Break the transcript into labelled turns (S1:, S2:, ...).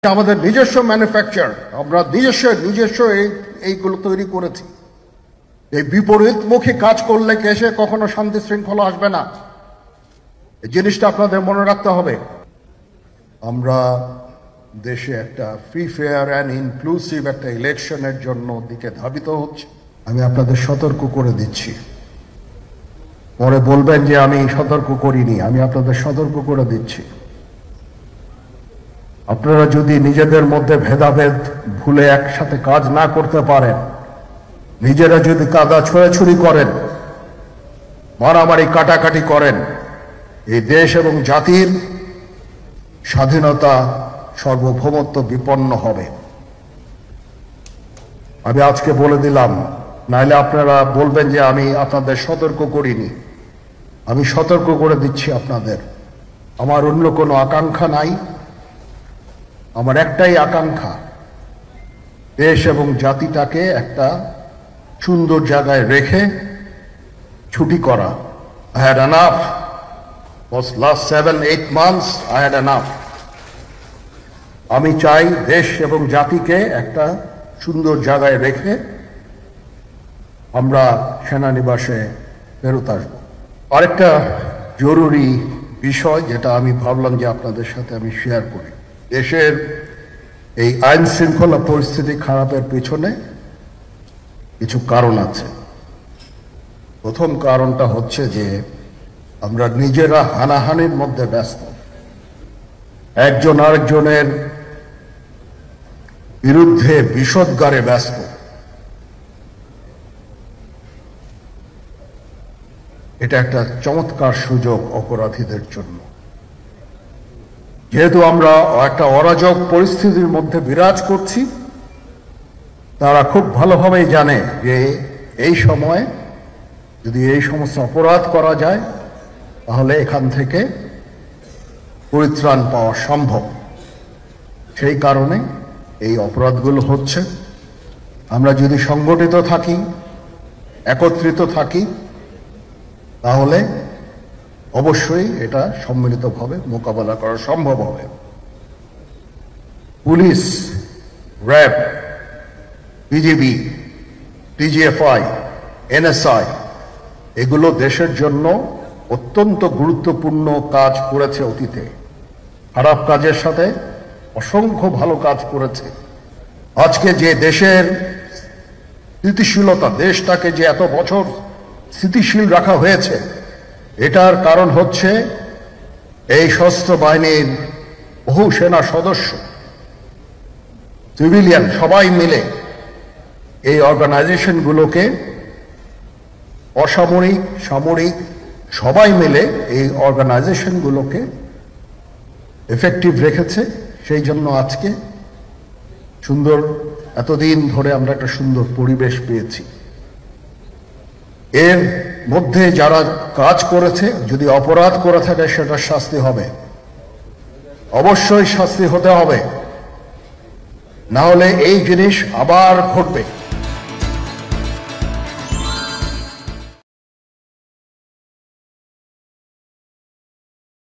S1: আমাদের নিজস্ব ম্যানুফ্যাকচার, আমরা নিজস্ব এইগুলো তৈরি করেছি। এই বিপরীতমুখী কাজ করলে কেসে কখনো শান্তি শৃঙ্খলা আসবে না, এই জিনিসটা আপনাদের মনে রাখতে হবে। আমরা দেশে একটা ফ্রি ফেয়ার অ্যান্ড ইনক্লুসিভ একটা ইলেকশনের জন্য দিকে ধাবিত হচ্ছে। আমি আপনাদের সতর্ক করে দিচ্ছি, পরে বলবেন যে আমি সতর্ক করিনি। আমি আপনাদের সতর্ক করে দিচ্ছি, আপনারা যদি নিজেদের মধ্যে ভেদাভেদ ভুলে একসাথে কাজ না করতে পারেন, নিজেরা যদি কাদা ছোড়াছুড়ি করেন, মারামারি কাটাকাটি করেন, এই দেশ এবং জাতির স্বাধীনতা সার্বভৌমত্ব বিপন্ন হবে। আমি আজকে বলে দিলাম, নাইলে আপনারা বলবেন যে আমি আপনাদের সতর্ক করিনি। আমি সতর্ক করে দিচ্ছি আপনাদের। আমার অন্য কোনো আকাঙ্ক্ষা নাই, আমার একটাই আকাঙ্ক্ষা, দেশ এবং জাতিটাকে একটা সুন্দর জায়গায় রেখে ছুটি করা। I had enough. Was last 7-8 months I had enough. আমি চাই দেশ এবং জাতিকে একটা সুন্দর জায়গায় রেখে আমরা সেনানিবাসে ফেরত আসবো। আরেকটা জরুরি বিষয় যেটা আমি ভাবলাম যে আপনাদের সাথে আমি শেয়ার করি। দেশের এই আইন শৃঙ্খলা পরিস্থিতি খারাপের পেছনে কিছু কারণ আছে। প্রথম কারণটা হচ্ছে যে আমরা নিজেরা হানাহানির মধ্যে ব্যস্ত, একজন আরেকজনের বিরুদ্ধে বিষোদ্গারে ব্যস্ত। এটা একটা চমৎকার সুযোগ অপরাধীদের জন্য। যেহেতু আমরা একটা অরাজক পরিস্থিতির মধ্যে বিরাজ করছি, তারা খুব ভালোভাবেই জানে যে এই সময় যদি এই সমস্ত অপরাধ করা যায় তাহলে এখান থেকে পরিত্রাণ পাওয়া সম্ভব। সেই কারণে এই অপরাধগুলো হচ্ছে। আমরা যদি সংগঠিত থাকি, একত্রিত থাকি, তাহলে অবশ্যই এটা সম্মিলিতভাবে মোকাবেলা করা সম্ভব হবে। Police, RAB, BGB, DGFI, NSI এগুলো দেশের জন্য অত্যন্ত গুরুত্বপূর্ণ কাজ করেছে অতীতে। খারাপ কাজের সাথে অসংখ্য ভালো কাজ করেছে। আজকে যে দেশের স্থিতিশীলতা, দেশটাকে যে এত বছর স্থিতিশীল রাখা হয়েছে, এটার কারণ হচ্ছে এই সশস্ত্র বাহিনীর বহু সেনা সদস্য, সিভিলিয়ান সবাই মিলে এই অর্গানাইজেশনগুলোকে, অসামরিক সামরিক সবাই মিলে এই অর্গানাইজেশনগুলোকে এফেক্টিভ রেখেছে। সেই জন্য আজকে সুন্দর, এতদিন ধরে আমরা একটা সুন্দর পরিবেশ পেয়েছি। এর মধ্যে যারা কাজ করেছে, যদি অপরাধ করে থাকে সেটা শাস্তি হবে, অবশ্যই শাস্তি হতে হবে, না হলে এই জিনিস আবার ঘটবে।